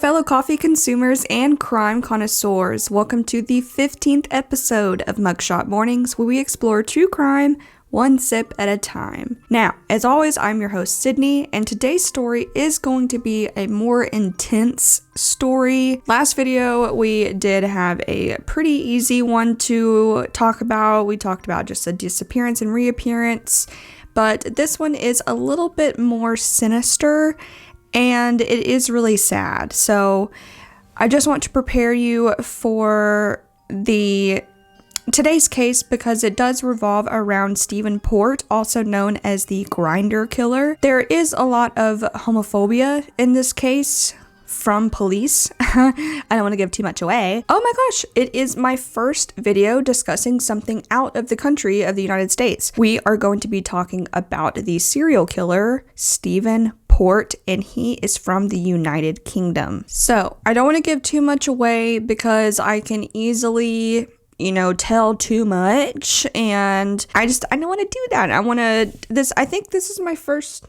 fellow coffee consumers and crime connoisseurs. Welcome to the 15th episode of Mugshot Mornings, where we explore true crime one sip at a time. Now, as always, I'm your host, Sydney, and today's story is going to be a more intense story. Last video, we did have a pretty easy one to talk about. We talked about just a disappearance and reappearance, but this one is a little bit more sinister, and it is really sad. So I just want to prepare you for today's case because it does revolve around Stephen Port, also known as the Grindr Killer. There is a lot of homophobia in this case from police. I don't want to give too much away. Oh my gosh, it is my first video discussing something out of the country of the United States. We are going to be talking about the serial killer, Stephen Port, and he is from the United Kingdom. So I don't want to give too much away because I can easily tell too much, and I don't want to do that. I think this is my first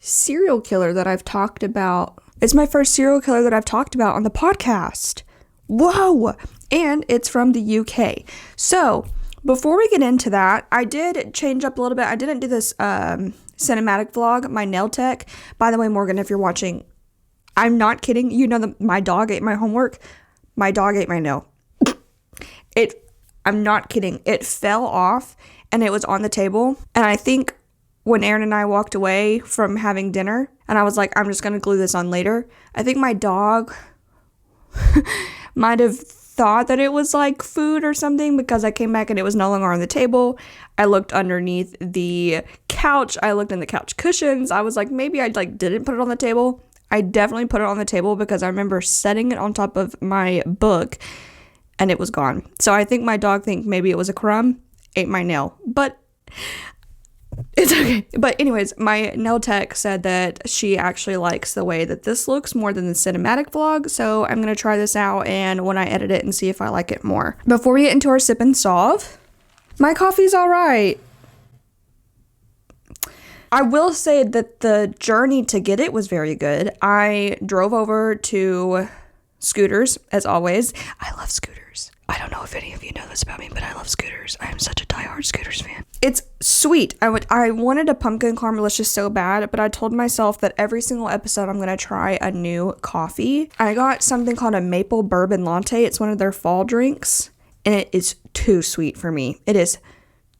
serial killer that I've talked about. It's my first serial killer that I've talked about on the podcast. Whoa! And it's from the UK. So before we get into that, I did change up a little bit. I didn't do this cinematic vlog, my nail tech. By the way, Morgan, if you're watching, I'm not kidding. You know that my dog ate my homework. My dog ate my nail. I'm not kidding. It fell off and it was on the table. And I think when Aaron and I walked away from having dinner and I was like, I'm just going to glue this on later, I think my dog might have thought that it was like food or something because I came back and it was no longer on the table. I looked underneath the couch. I looked in the couch cushions. I was like, maybe I didn't put it on the table. I definitely put it on the table because I remember setting it on top of my book and it was gone. So I think my dog think maybe it was a crumb, ate my nail, but it's okay. But anyways, my nail tech said that she actually likes the way that this looks more than the cinematic vlog. So I'm going to try this out and when I edit it and see if I like it more. Before we get into our sip and solve, my coffee's all right. I will say that the journey to get it was very good. I drove over to Scooters, as always. I love Scooters. I don't know if any of you know this about me, but I love Scooters. I am such a diehard Scooters fan. It's sweet. I wanted a pumpkin caramelicious so bad, but I told myself that every single episode I'm going to try a new coffee. I got something called a maple bourbon latte. It's one of their fall drinks, and it is too sweet for me. It is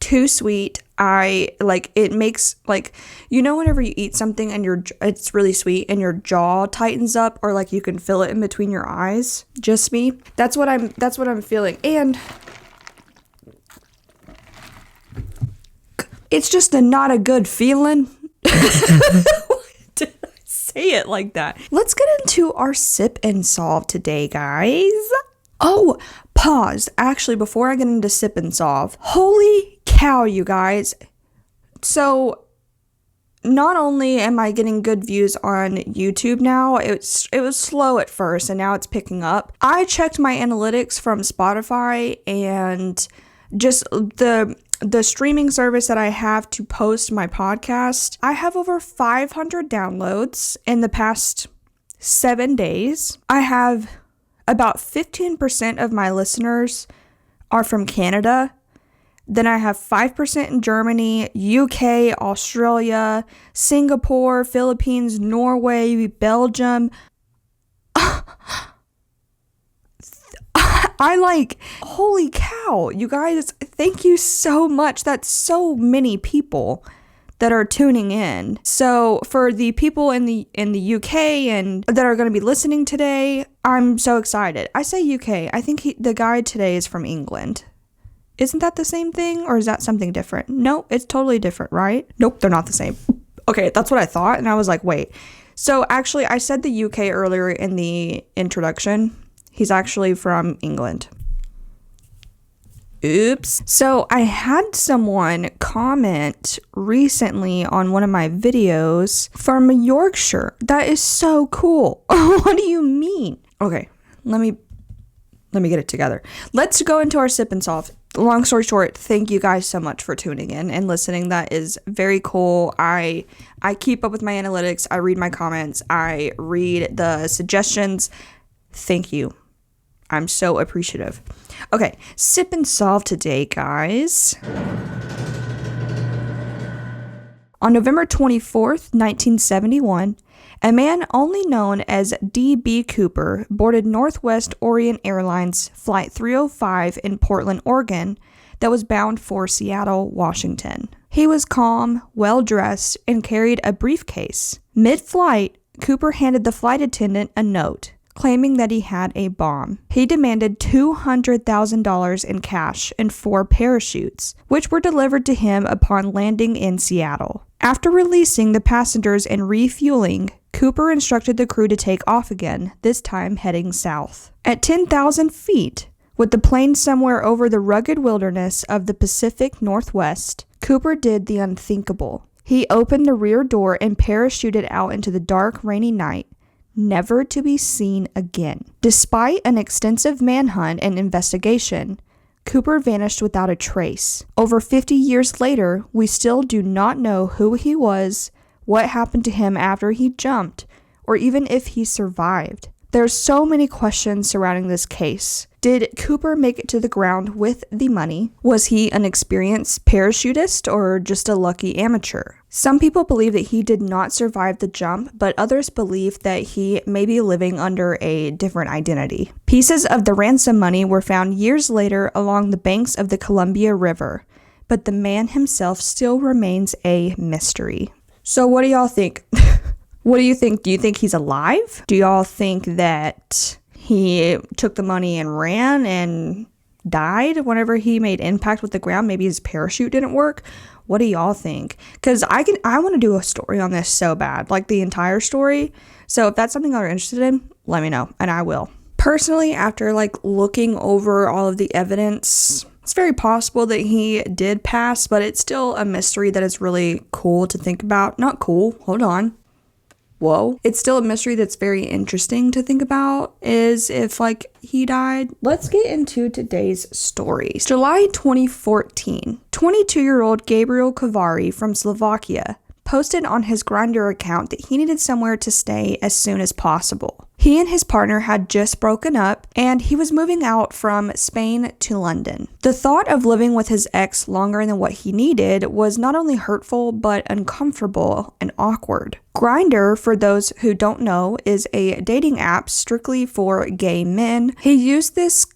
too sweet. It makes whenever you eat something and it's really sweet and your jaw tightens up, or like you can feel it in between your eyes. Just me. That's what I'm feeling. And it's just not a good feeling. Why did I say it like that? Let's get into our sip and solve today, guys. Oh, pause. Actually, before I get into sip and solve, holy cow, you guys. So not only am I getting good views on YouTube now, it was slow at first and now it's picking up. I checked my analytics from Spotify and just the streaming service that I have to post my podcast. I have over 500 downloads in the past 7 days. I have about 15% of my listeners are from Canada. Then I have 5% in Germany, UK, Australia, Singapore, Philippines, Norway, Belgium. Holy cow, you guys, thank you so much. That's so many people that are tuning in. So for the people in the UK and that are going to be listening today, I'm so excited. I say UK. I think the guy today is from England. Isn't that the same thing, or is that something different? No, it's totally different, right? Nope, they're not the same. Okay, that's what I thought, and I was like, wait. So actually, I said the UK earlier in the introduction. He's actually from England. Oops. So I had someone comment recently on one of my videos from Yorkshire. That is so cool. What do you mean? Okay, let me get it together. Let's go into our sip and solve. long story short, thank you guys so much for tuning in and listening. That is very cool. I keep up with my analytics. I read my comments. I read the suggestions. Thank you. I'm so appreciative. Okay, sip and solve today, guys. On November 24th, 1971, a man only known as D.B. Cooper boarded Northwest Orient Airlines Flight 305 in Portland, Oregon, that was bound for Seattle, Washington. He was calm, well-dressed, and carried a briefcase. Mid-flight, Cooper handed the flight attendant a note, claiming that he had a bomb. He demanded $200,000 in cash and 4 parachutes, which were delivered to him upon landing in Seattle. After releasing the passengers and refueling, Cooper instructed the crew to take off again, this time heading south. At 10,000 feet, with the plane somewhere over the rugged wilderness of the Pacific Northwest, Cooper did the unthinkable. He opened the rear door and parachuted out into the dark, rainy night, never to be seen again. Despite an extensive manhunt and investigation, Cooper vanished without a trace. Over 50 years later, we still do not know who he was, what happened to him after he jumped, or even if he survived. There are so many questions surrounding this case. Did Cooper make it to the ground with the money? Was he an experienced parachutist or just a lucky amateur? Some people believe that he did not survive the jump, but others believe that he may be living under a different identity. Pieces of the ransom money were found years later along the banks of the Columbia River, but the man himself still remains a mystery. So what do y'all think? What do you think? Do you think he's alive? Do y'all think that he took the money and ran and died whenever he made impact with the ground? Maybe his parachute didn't work. What do y'all think? Because I want to do a story on this so bad, like the entire story. So if that's something you're interested in, let me know and I will. Personally, after looking over all of the evidence, it's very possible that he did pass, but it's still a mystery that is really cool to think about. Not cool. Hold on. Whoa. It's still a mystery that's very interesting to think about, is if he died. Let's get into today's stories. July 2014, 22-year-old Gabriel Kovari from Slovakia posted on his Grindr account that he needed somewhere to stay as soon as possible. He and his partner had just broken up, and he was moving out from Spain to London. The thought of living with his ex longer than what he needed was not only hurtful, but uncomfortable and awkward. Grindr, for those who don't know, is a dating app strictly for gay men. He used this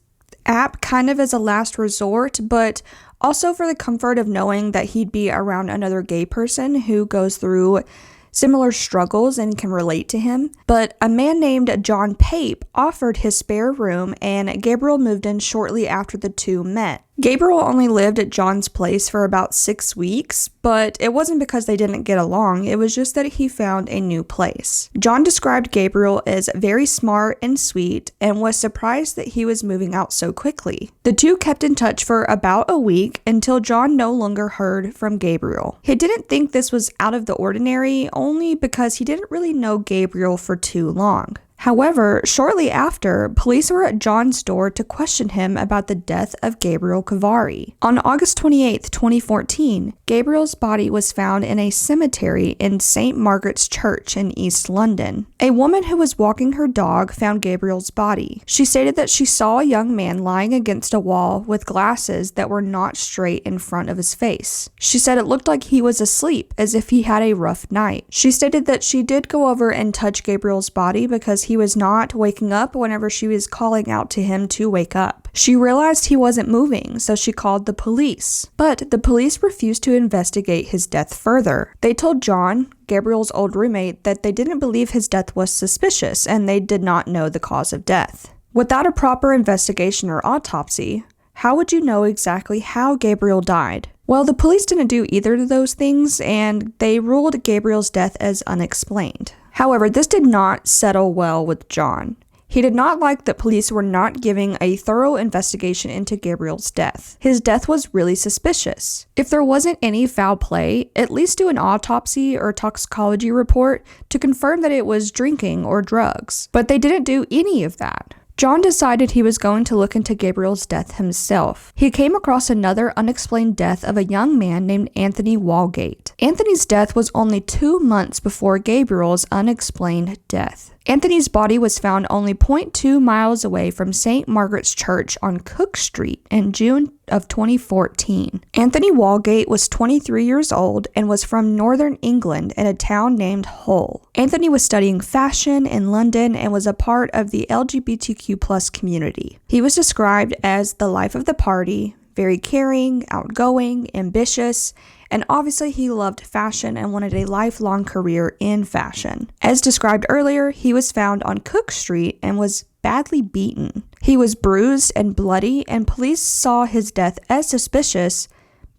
app kind of as a last resort, but also for the comfort of knowing that he'd be around another gay person who goes through similar struggles and can relate to him. But a man named John Pape offered his spare room, and Gabriel moved in shortly after the two met. Gabriel only lived at John's place for about 6 weeks, but it wasn't because they didn't get along, it was just that he found a new place. John described Gabriel as very smart and sweet, and was surprised that he was moving out so quickly. The two kept in touch for about a week until John no longer heard from Gabriel. He didn't think this was out of the ordinary, only because he didn't really know Gabriel for too long. However, shortly after, police were at John's door to question him about the death of Gabriel Kovari. On August 28, 2014, Gabriel's body was found in a cemetery in St. Margaret's Church in East London. A woman who was walking her dog found Gabriel's body. She stated that she saw a young man lying against a wall with glasses that were not straight in front of his face. She said it looked like he was asleep, as if he had a rough night. She stated that she did go over and touch Gabriel's body because he was not waking up whenever she was calling out to him to wake up. She realized he wasn't moving, so she called the police. But the police refused to investigate his death further. They told John, Gabriel's old roommate, that they didn't believe his death was suspicious and they did not know the cause of death. Without a proper investigation or autopsy, how would you know exactly how Gabriel died? Well, the police didn't do either of those things, and they ruled Gabriel's death as unexplained. However, this did not settle well with John. He did not like that police were not giving a thorough investigation into Gabriel's death. His death was really suspicious. If there wasn't any foul play, at least do an autopsy or toxicology report to confirm that it was drinking or drugs. But they didn't do any of that. John decided he was going to look into Gabriel's death himself. He came across another unexplained death of a young man named Anthony Walgate. Anthony's death was only 2 months before Gabriel's unexplained death. Anthony's body was found only 0.2 miles away from St. Margaret's Church on Cook Street in June of 2014. Anthony Walgate was 23 years old and was from northern England in a town named Hull. Anthony was studying fashion in London and was a part of the LGBTQ+ community. He was described as the life of the party, very caring, outgoing, ambitious, and obviously he loved fashion and wanted a lifelong career in fashion. As described earlier, he was found on Cook Street and was badly beaten. He was bruised and bloody, and police saw his death as suspicious,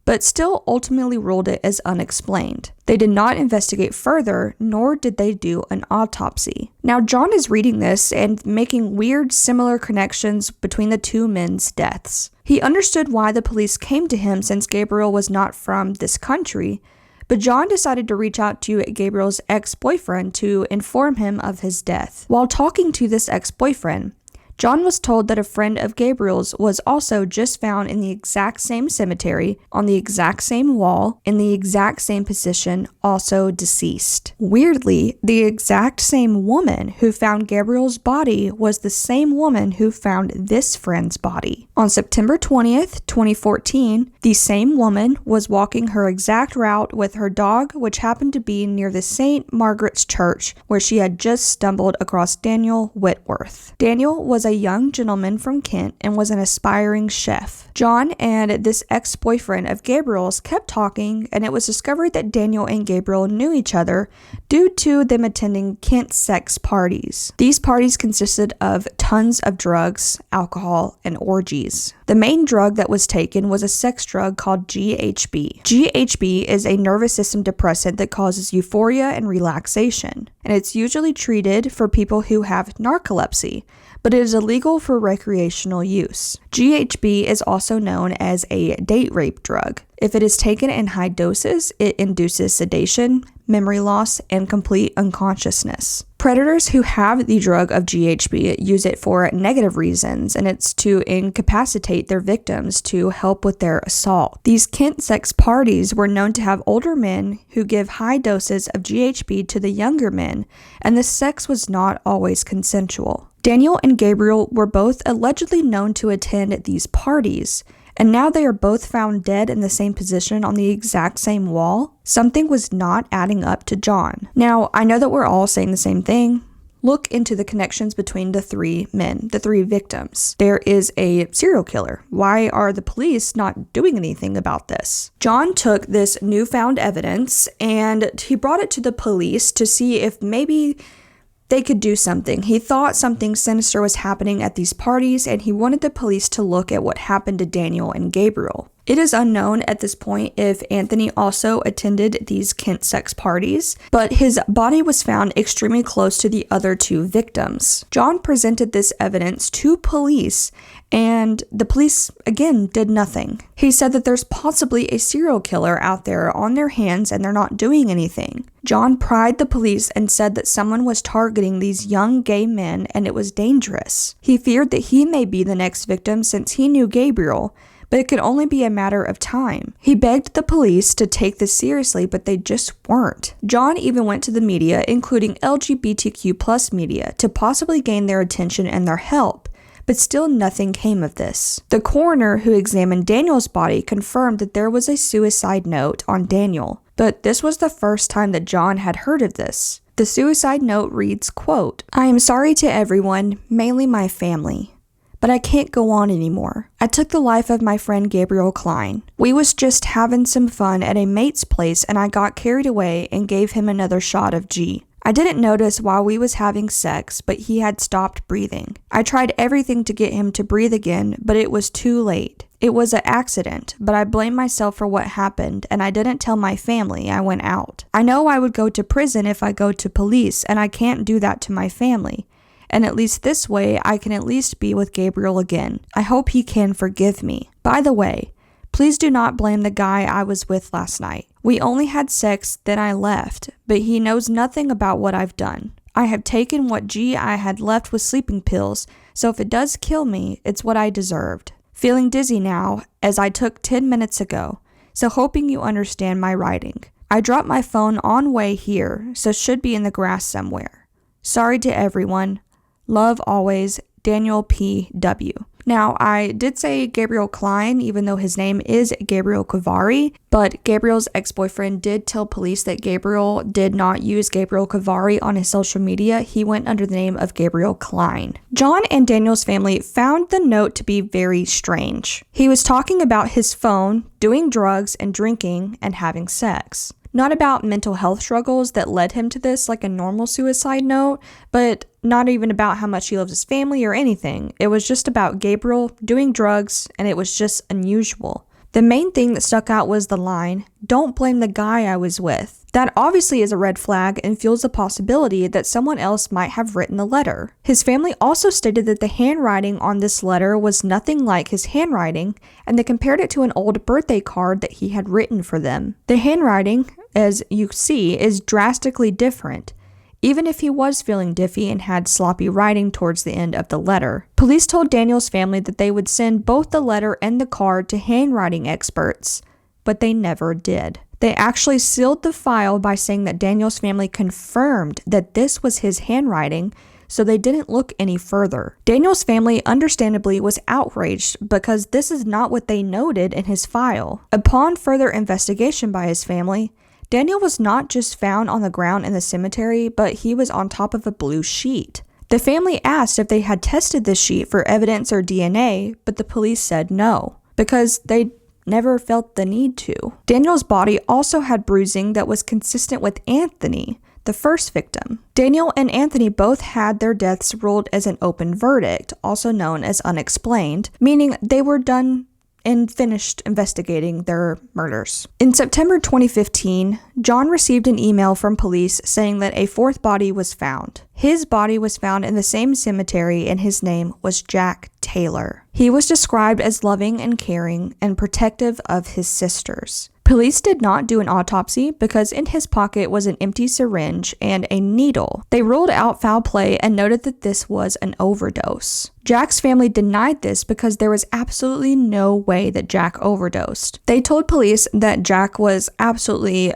but still ultimately ruled it as unexplained. They did not investigate further, nor did they do an autopsy. Now, John is reading this and making weird, similar connections between the two men's deaths. He understood why the police came to him since Gabriel was not from this country, but John decided to reach out to Gabriel's ex-boyfriend to inform him of his death. While talking to this ex-boyfriend, John was told that a friend of Gabriel's was also just found in the exact same cemetery, on the exact same wall, in the exact same position, also deceased. Weirdly, the exact same woman who found Gabriel's body was the same woman who found this friend's body. On September 20th, 2014, the same woman was walking her exact route with her dog, which happened to be near the St. Margaret's Church, where she had just stumbled across Daniel Whitworth. Daniel was a young gentleman from Kent and was an aspiring chef. John and this ex-boyfriend of Gabriel's kept talking, and it was discovered that Daniel and Gabriel knew each other due to them attending Kent sex parties. These parties consisted of tons of drugs, alcohol, and orgies. The main drug that was taken was a sex drug called GHB. GHB is a nervous system depressant that causes euphoria and relaxation, and it's usually treated for people who have narcolepsy, but it is illegal for recreational use. GHB is also known as a date rape drug. If it is taken in high doses, it induces sedation, memory loss, and complete unconsciousness. Predators who have the drug of GHB use it for negative reasons, and it's to incapacitate their victims to help with their assault. These Kent sex parties were known to have older men who give high doses of GHB to the younger men, and the sex was not always consensual. Daniel and Gabriel were both allegedly known to attend these parties, and now they are both found dead in the same position on the exact same wall. Something was not adding up to John. Now, I know that we're all saying the same thing. Look into the connections between the three men, the three victims. There is a serial killer. Why are the police not doing anything about this? John took this newfound evidence and he brought it to the police to see if maybe they could do something. He thought something sinister was happening at these parties, and he wanted the police to look at what happened to Daniel and Gabriel. It is unknown at this point if Anthony also attended these Kent sex parties, but his body was found extremely close to the other two victims. John presented this evidence to police, and the police, again, did nothing. He said that there's possibly a serial killer out there on their hands and they're not doing anything. John pried the police and said that someone was targeting these young gay men and it was dangerous. He feared that he may be the next victim since he knew Gabriel, but it could only be a matter of time. He begged the police to take this seriously, but they just weren't. John even went to the media, including LGBTQ+ media, to possibly gain their attention and their help, but still nothing came of this. The coroner who examined Daniel's body confirmed that there was a suicide note on Daniel, but this was the first time that John had heard of this. The suicide note reads, quote, "I am sorry to everyone, mainly my family, but I can't go on anymore. I took the life of my friend Gabriel Klein. We was just having some fun at a mate's place and I got carried away and gave him another shot of G. I didn't notice while we was having sex, but he had stopped breathing. I tried everything to get him to breathe again, but it was too late. It was an accident, but I blame myself for what happened, and I didn't tell my family I went out. I know I would go to prison if I go to police, and I can't do that to my family. And at least this way, I can at least be with Gabriel again. I hope he can forgive me. By the way, please do not blame the guy I was with last night. We only had sex, then I left, but he knows nothing about what I've done. I have taken what G I had left with sleeping pills, So if it does kill me, it's what I deserved. Feeling dizzy now, as I took 10 minutes ago, so hoping you understand my writing. I dropped my phone on way here, so should be in the grass somewhere. Sorry to everyone. Love always, Daniel P.W. Now, I did say Gabriel Klein, even though his name is Gabriel Kavari, but Gabriel's ex-boyfriend did tell police that Gabriel did not use Gabriel Kavari on his social media. He went under the name of Gabriel Klein. John and Daniel's family found the note to be very strange. He was talking about his phone, doing drugs and drinking, and having sex. Not about mental health struggles that led him to this like a normal suicide note, but not even about how much he loves his family or anything. It was just about Gabriel doing drugs, and it was just unusual. The main thing that stuck out was the line, "Don't blame the guy I was with." That obviously is a red flag and fuels the possibility that someone else might have written the letter. His family also stated that the handwriting on this letter was nothing like his handwriting, and they compared it to an old birthday card that he had written for them. The handwriting, as you see, is drastically different, even if he was feeling diffy and had sloppy writing towards the end of the letter. Police told Daniel's family that they would send both the letter and the card to handwriting experts, but they never did. They actually sealed the file by saying that Daniel's family confirmed that this was his handwriting, so they didn't look any further. Daniel's family understandably was outraged because this is not what they noted in his file. Upon further investigation by his family, Daniel was not just found on the ground in the cemetery, but he was on top of a blue sheet. The family asked if they had tested this sheet for evidence or DNA, but the police said no, because they never felt the need to. Daniel's body also had bruising that was consistent with Anthony, the first victim. Daniel and Anthony both had their deaths ruled as an open verdict, also known as unexplained, meaning they were done and finished investigating their murders. In September 2015, John received an email from police saying that a fourth body was found. His body was found in the same cemetery, and his name was Jack Taylor. He was described as loving and caring and protective of his sisters. Police did not do an autopsy because in his pocket was an empty syringe and a needle. They ruled out foul play and noted that this was an overdose. Jack's family denied this because there was absolutely no way that Jack overdosed. They told police that Jack was absolutely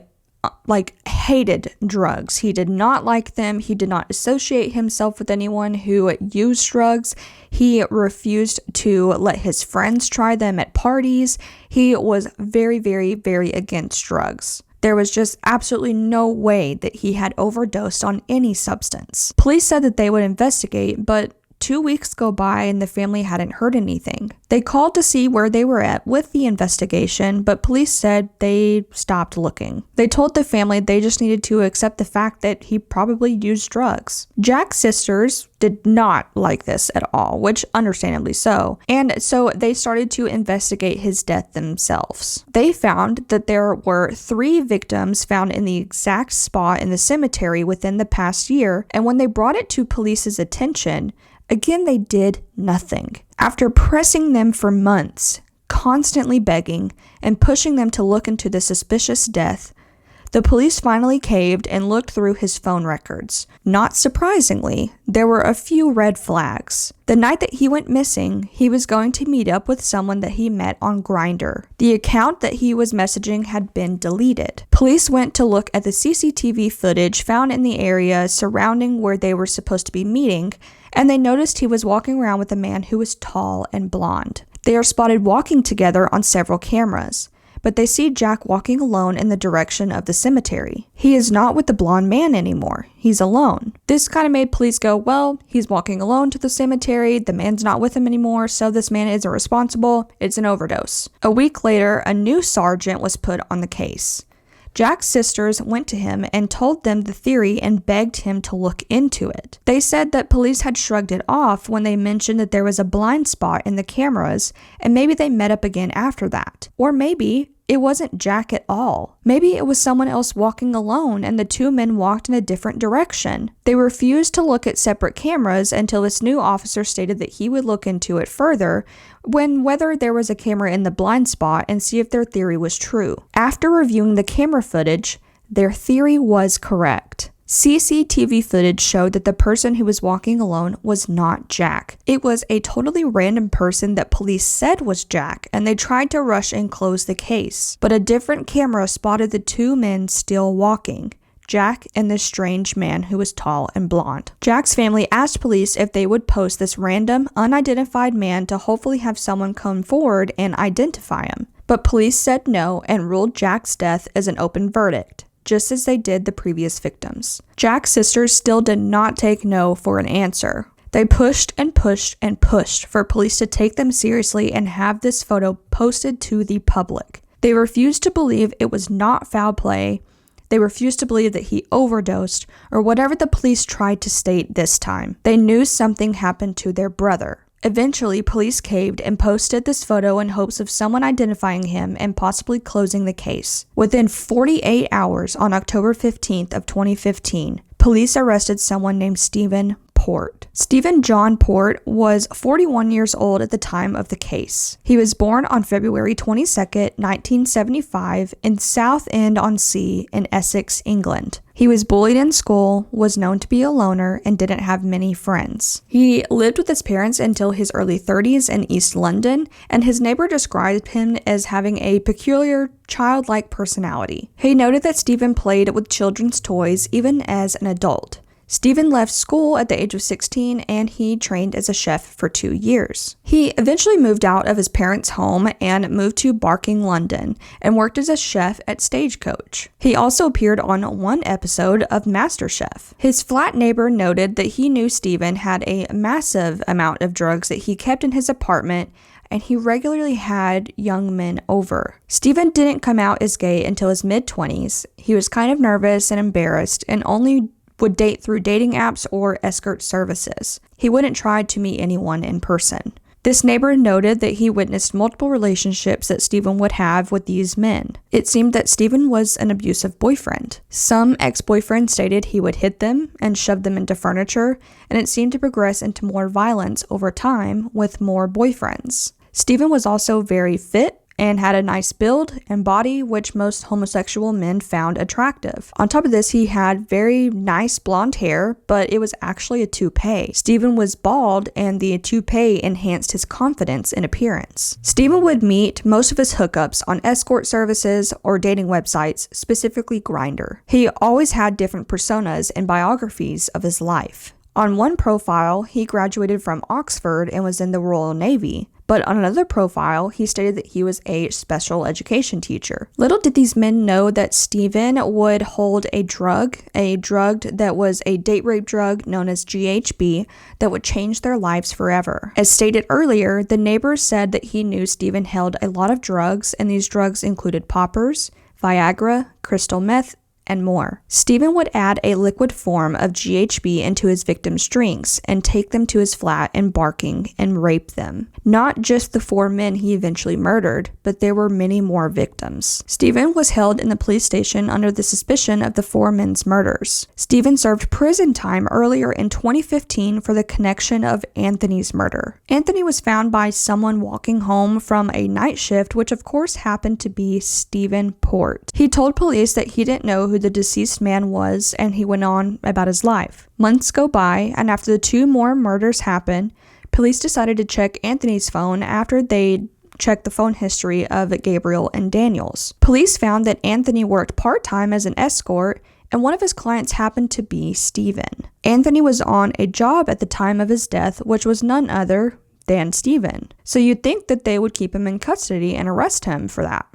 hated drugs. He did not like them. He did not associate himself with anyone who used drugs. He refused to let his friends try them at parties. He was very, very, very against drugs. There was just absolutely no way that he had overdosed on any substance. Police said that they would investigate, but 2 weeks go by and the family hadn't heard anything. They called to see where they were at with the investigation, but police said they stopped looking. They told the family they just needed to accept the fact that he probably used drugs. Jack's sisters did not like this at all, which understandably so, and so they started to investigate his death themselves. They found that there were 3 victims found in the exact spot in the cemetery within the past year, and when they brought it to police's attention, again, they did nothing. After pressing them for months, constantly begging, and pushing them to look into the suspicious death, the police finally caved and looked through his phone records. Not surprisingly, there were a few red flags. The night that he went missing, he was going to meet up with someone that he met on Grindr. The account that he was messaging had been deleted. Police went to look at the CCTV footage found in the area surrounding where they were supposed to be meeting, and they noticed he was walking around with a man who was tall and blonde. They are spotted walking together on several cameras, but they see Jack walking alone in the direction of the cemetery. He is not with the blonde man anymore. He's alone. This kind of made police go, well, he's walking alone to the cemetery, the man's not with him anymore, so this man isn't responsible, it's an overdose. A week later, a new sergeant was put on the case. Jack's sisters went to him and told them the theory and begged him to look into it. They said that police had shrugged it off when they mentioned that there was a blind spot in the cameras, and maybe they met up again after that. Or maybe it wasn't Jack at all. Maybe it was someone else walking alone and the 2 men walked in a different direction. They refused to look at separate cameras until this new officer stated that he would look into it further when whether there was a camera in the blind spot and see if their theory was true. After reviewing the camera footage, their theory was correct. CCTV footage showed that the person who was walking alone was not Jack. It was a totally random person that police said was Jack, and they tried to rush and close the case. But a different camera spotted the two men still walking. Jack and this strange man who was tall and blonde. Jack's family asked police if they would post this random, unidentified man to hopefully have someone come forward and identify him. But police said no and ruled Jack's death as an open verdict, just as they did the previous victims. Jack's sisters still did not take no for an answer. They pushed and pushed and pushed for police to take them seriously and have this photo posted to the public. They refused to believe it was not foul play. They refused to believe that he overdosed, or whatever the police tried to state this time. They knew something happened to their brother. Eventually, police caved and posted this photo in hopes of someone identifying him and possibly closing the case. Within 48 hours, on October 15th of 2015, police arrested someone named Stephen Port. Stephen John Port was 41 years old at the time of the case. He was born on February 22nd, 1975 in Southend-on-Sea in Essex, England. He was bullied in school, was known to be a loner, and didn't have many friends. He lived with his parents until his early 30s in East London, and his neighbor described him as having a peculiar, childlike personality. He noted that Stephen played with children's toys even as an adult. Stephen left school at the age of 16 and he trained as a chef for 2 years. He eventually moved out of his parents' home and moved to Barking, London, and worked as a chef at Stagecoach. He also appeared on one episode of MasterChef. His flat neighbor noted that he knew Stephen had a massive amount of drugs that he kept in his apartment, and he regularly had young men over. Stephen didn't come out as gay until his mid-20s. He was kind of nervous and embarrassed and only would date through dating apps or escort services. He wouldn't try to meet anyone in person. This neighbor noted that he witnessed multiple relationships that Stephen would have with these men. It seemed that Stephen was an abusive boyfriend. Some ex-boyfriends stated he would hit them and shove them into furniture, and it seemed to progress into more violence over time with more boyfriends. Stephen was also very fit and had a nice build and body, which most homosexual men found attractive. On top of this, he had very nice blonde hair, but it was actually a toupee. Stephen was bald, and the toupee enhanced his confidence in appearance. Stephen would meet most of his hookups on escort services or dating websites, specifically Grindr. He always had different personas and biographies of his life. On one profile, he graduated from Oxford and was in the Royal Navy. But on another profile, he stated that he was a special education teacher. Little did these men know that Stephen would hold a drug that was a date rape drug known as GHB that would change their lives forever. As stated earlier, the neighbors said that he knew Stephen held a lot of drugs, and these drugs included poppers, Viagra, crystal meth, and more. Stephen would add a liquid form of GHB into his victims' drinks and take them to his flat in Barking and rape them. Not just the 4 men he eventually murdered, but there were many more victims. Stephen was held in the police station under the suspicion of the 4 men's murders. Stephen served prison time earlier in 2015 for the connection of Anthony's murder. Anthony was found by someone walking home from a night shift, which of course happened to be Stephen Port. He told police that he didn't know who the deceased man was, and he went on about his life. Months go by, and after the 2 more murders happened, police decided to check Anthony's phone after they checked the phone history of Gabriel and Daniels. Police found that Anthony worked part-time as an escort, and one of his clients happened to be Stephen. Anthony was on a job at the time of his death, which was none other than Stephen. So you'd think that they would keep him in custody and arrest him for that.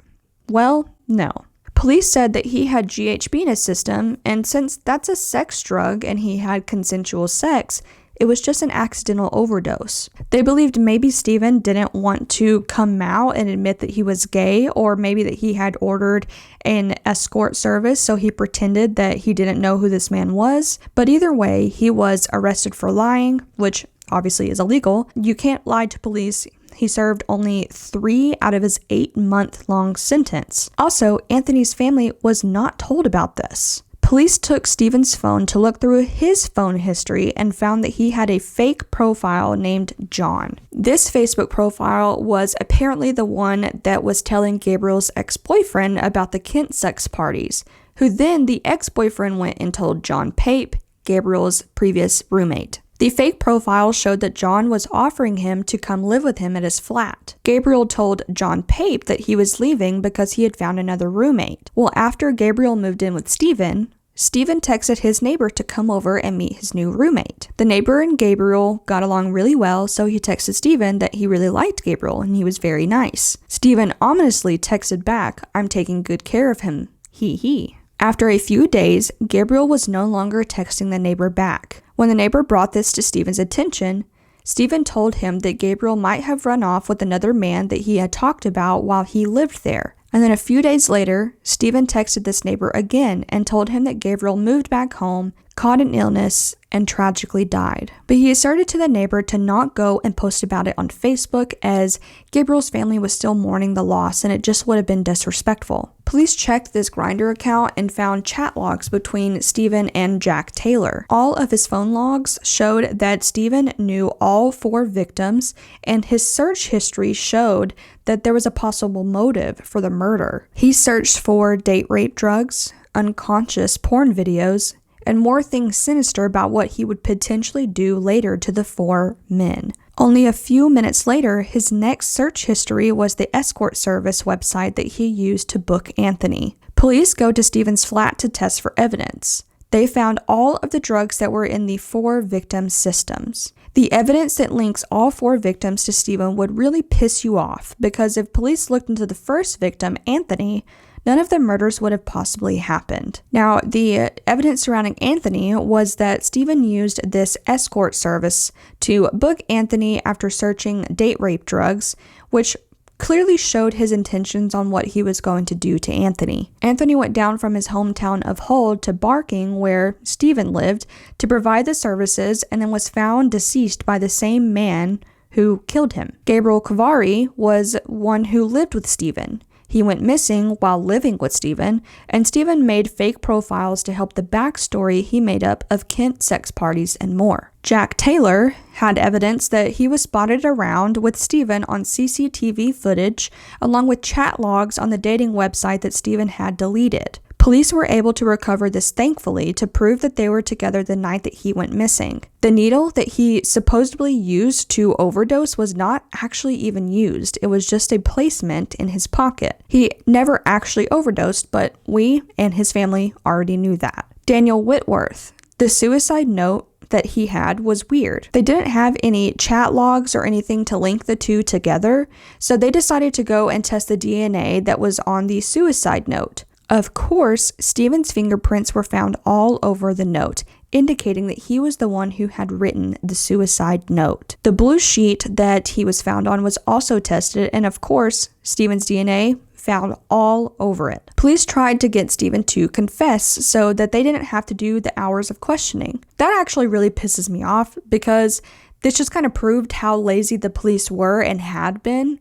Well, no. Police said that he had GHB in his system, and since that's a sex drug and he had consensual sex, it was just an accidental overdose. They believed maybe Stephen didn't want to come out and admit that he was gay, or maybe that he had ordered an escort service, so he pretended that he didn't know who this man was. But either way, he was arrested for lying, which obviously is illegal. You can't lie to police. He served only 3 out of his 8-month-long sentence. Also, Anthony's family was not told about this. Police took Stephen's phone to look through his phone history and found that he had a fake profile named John. This Facebook profile was apparently the one that was telling Gabriel's ex-boyfriend about the Kent sex parties, who then the ex-boyfriend went and told John Pape, Gabriel's previous roommate. The fake profile showed that John was offering him to come live with him at his flat. Gabriel told John Pape that he was leaving because he had found another roommate. Well, after Gabriel moved in with Stephen texted his neighbor to come over and meet his new roommate. The neighbor and Gabriel got along really well, so he texted Stephen that he really liked Gabriel and he was very nice. Stephen ominously texted back, "I'm taking good care of him. He." After a few days, Gabriel was no longer texting the neighbor back. When the neighbor brought this to Stephen's attention, Stephen told him that Gabriel might have run off with another man that he had talked about while he lived there. And then a few days later, Stephen texted this neighbor again and told him that Gabriel moved back home, caught an illness, and tragically died. But he asserted to the neighbor to not go and post about it on Facebook, as Gabriel's family was still mourning the loss and it just would have been disrespectful. Police checked this Grindr account and found chat logs between Stephen and Jack Taylor. All of his phone logs showed that Stephen knew all 4 victims, and his search history showed that there was a possible motive for the murder. He searched for date rape drugs, unconscious porn videos, and more things sinister about what he would potentially do later to the 4 men. Only a few minutes later, his next search history was the escort service website that he used to book Anthony. Police go to Stephen's flat to test for evidence. They found all of the drugs that were in the 4 victims' systems. The evidence that links all 4 victims to Stephen would really piss you off, because if police looked into the first victim, Anthony, none of the murders would have possibly happened. Now, the evidence surrounding Anthony was that Stephen used this escort service to book Anthony after searching date rape drugs, which clearly showed his intentions on what he was going to do to Anthony. Anthony went down from his hometown of Hull to Barking, where Stephen lived, to provide the services, and then was found deceased by the same man who killed him. Gabriel Kavari was one who lived with Stephen. He went missing while living with Stephen, and Stephen made fake profiles to help the backstory he made up of Kent sex parties and more. Jack Taylor had evidence that he was spotted around with Stephen on CCTV footage, along with chat logs on the dating website that Stephen had deleted. Police were able to recover this, thankfully, to prove that they were together the night that he went missing. The needle that he supposedly used to overdose was not actually even used. It was just a placement in his pocket. He never actually overdosed, but we and his family already knew that. Daniel Whitworth. The suicide note that he had was weird. They didn't have any chat logs or anything to link the two together, so they decided to go and test the DNA that was on the suicide note. Of course, Stephen's fingerprints were found all over the note, indicating that he was the one who had written the suicide note. The blue sheet that he was found on was also tested, and of course, Stephen's DNA found all over it. Police tried to get Stephen to confess so that they didn't have to do the hours of questioning. That actually really pisses me off, because this just kind of proved how lazy the police were and had been.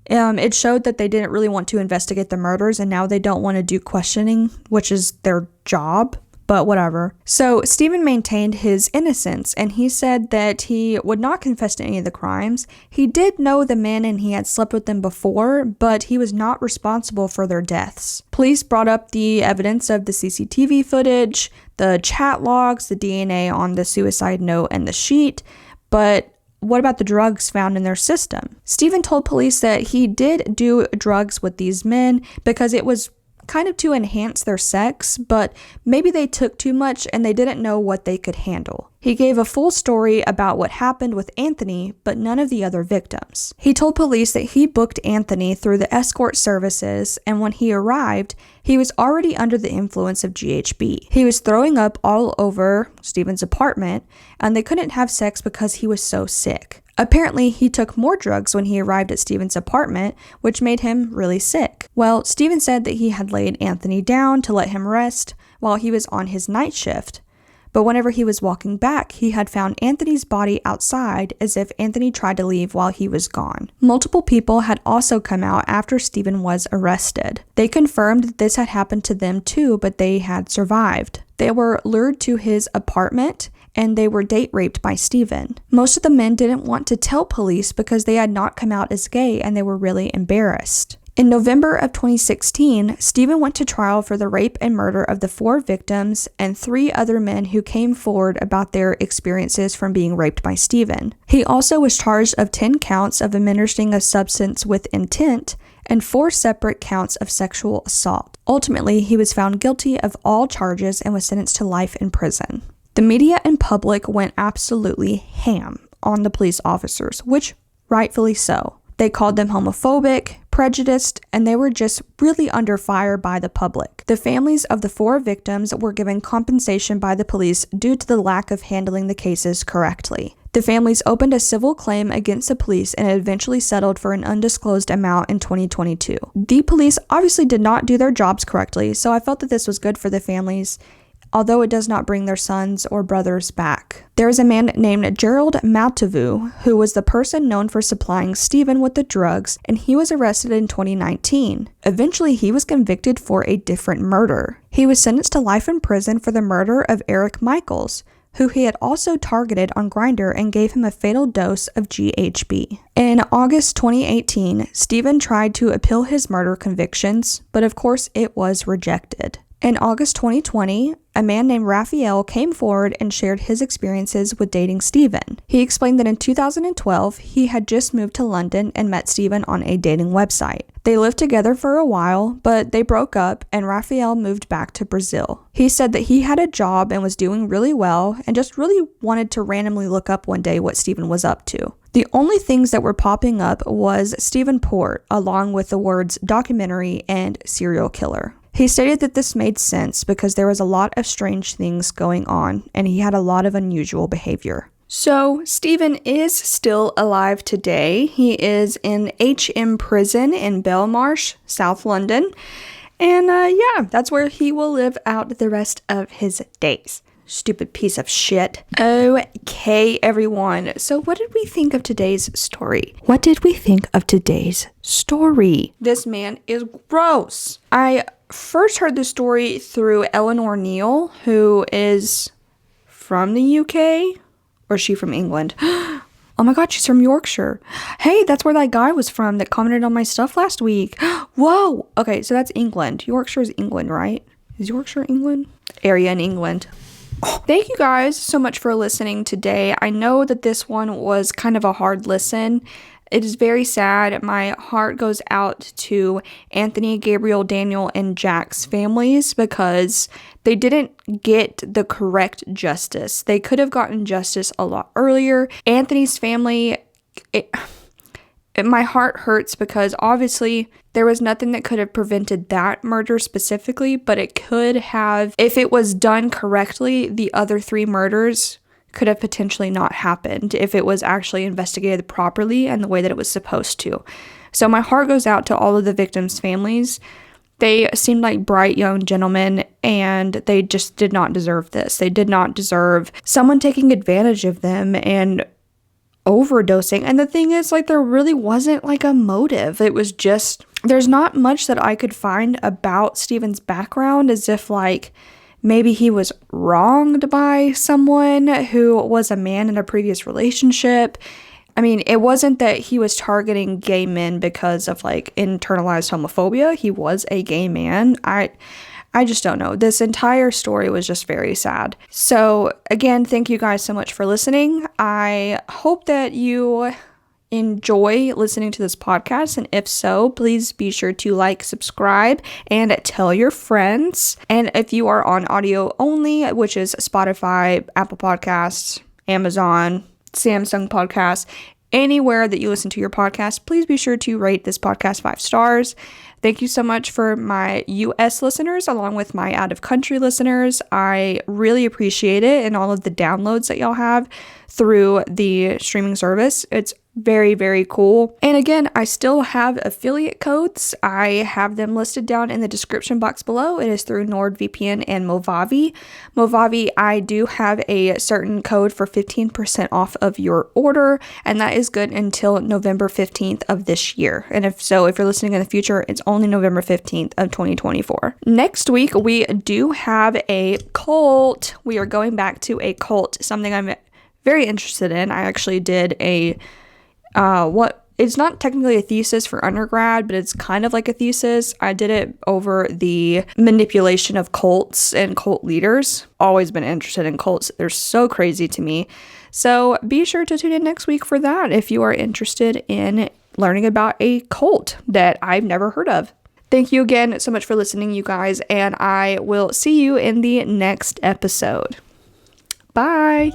It showed that they didn't really want to investigate the murders, and now they don't want to do questioning, which is their job, but whatever. So Stephen maintained his innocence, and he said that he would not confess to any of the crimes. He did know the men and he had slept with them before, but he was not responsible for their deaths. Police brought up the evidence of the CCTV footage, the chat logs, the DNA on the suicide note and the sheet, but what about the drugs found in their system? Stephen told police that he did do drugs with these men because it was kind of to enhance their sex, but maybe they took too much and they didn't know what they could handle. He gave a full story about what happened with Anthony, but none of the other victims. He told police that he booked Anthony through the escort services, and when he arrived, he was already under the influence of GHB. He was throwing up all over Stephen's apartment, and they couldn't have sex because he was so sick. Apparently, he took more drugs when he arrived at Stephen's apartment, which made him really sick. Well, Stephen said that he had laid Anthony down to let him rest while he was on his night shift. But whenever he was walking back, he had found Anthony's body outside, as if Anthony tried to leave while he was gone. Multiple people had also come out after Stephen was arrested. They confirmed that this had happened to them too, but they had survived. They were lured to his apartment, and they were date raped by Stephen. Most of the men didn't want to tell police because they had not come out as gay and they were really embarrassed. In November of 2016, Steven went to trial for the rape and murder of the 4 victims and 3 other men who came forward about their experiences from being raped by Steven. He also was charged of 10 counts of administering a substance with intent and 4 separate counts of sexual assault. Ultimately, he was found guilty of all charges and was sentenced to life in prison. The media and public went absolutely ham on the police officers, which rightfully so. They called them homophobic, prejudiced, and they were just really under fire by the public. The families of the 4 victims were given compensation by the police due to the lack of handling the cases correctly. The families opened a civil claim against the police and eventually settled for an undisclosed amount in 2022. The police obviously did not do their jobs correctly, so I felt that this was good for the families, although it does not bring their sons or brothers back. There is a man named Gerald Maltavu who was the person known for supplying Steven with the drugs, and he was arrested in 2019. Eventually, he was convicted for a different murder. He was sentenced to life in prison for the murder of Eric Michaels, who he had also targeted on Grindr and gave him a fatal dose of GHB. In August 2018, Steven tried to appeal his murder convictions, but of course it was rejected. In August 2020, a man named Raphael came forward and shared his experiences with dating Steven. He explained that in 2012, he had just moved to London and met Steven on a dating website. They lived together for a while, but they broke up and Raphael moved back to Brazil. He said that he had a job and was doing really well and just really wanted to randomly look up one day what Steven was up to. The only things that were popping up was Steven Port, along with the words documentary and serial killer. He stated that this made sense because there was a lot of strange things going on and he had a lot of unusual behavior. So, Steven is still alive today. He is in HM prison in Belmarsh, South London. And yeah, that's where he will live out the rest of his days. Stupid piece of shit. Okay, everyone. So what did we think of today's story? What did we think of today's story? This man is gross. I first heard the story through Eleanor Neal, who is from the UK. Or is she from England? Oh my god, she's from Yorkshire. Hey, that's where that guy was from that commented on my stuff last week. Whoa. Okay, so that's England. Yorkshire is England, right? Is Yorkshire England? Area in England. Thank you guys so much for listening today. I know that this one was kind of a hard listen. It is very sad. My heart goes out to Anthony, Gabriel, Daniel, and Jack's families because they didn't get the correct justice. They could have gotten justice a lot earlier. Anthony's family, my heart hurts because obviously there was nothing that could have prevented that murder specifically, but it could have, if it was done correctly, the other 3 murders could have potentially not happened if it was actually investigated properly and the way that it was supposed to. So my heart goes out to all of the victims' families. They seemed like bright young gentlemen and they just did not deserve this. They did not deserve someone taking advantage of them and overdosing. And the thing is, like, there really wasn't like a motive. It was just, there's not much that I could find about Steven's background as if like maybe he was wronged by someone who was a man in a previous relationship. I mean, it wasn't that he was targeting gay men because of like internalized homophobia. He was a gay man. I just don't know. This entire story was just very sad. So again, thank you guys so much for listening. I hope that you enjoy listening to this podcast, and if so, please be sure to like, subscribe, and tell your friends. And if you are on audio only, which is Spotify, Apple Podcasts, Amazon, Samsung Podcasts, anywhere that you listen to your podcast, please be sure to rate this podcast 5 stars. Thank you so much for my US listeners along with my out of country listeners. I really appreciate it and all of the downloads that y'all have through the streaming service. It's very, very cool. And again, I still have affiliate codes. I have them listed down in the description box below. It is through NordVPN and Movavi. Movavi, I do have a certain code for 15% off of your order, and that is good until November 15th of this year. And if you're listening in the future, it's only November 15th of 2024. Next week, we do have a cult. We are going back to a cult, something I'm very interested in. I actually did it It's not technically a thesis for undergrad, but it's kind of like a thesis. I did it over the manipulation of cults and cult leaders. Always been interested in cults. They're so crazy to me. So be sure to tune in next week for that if you are interested in learning about a cult that I've never heard of. Thank you again so much for listening, you guys, and I will see you in the next episode. Bye.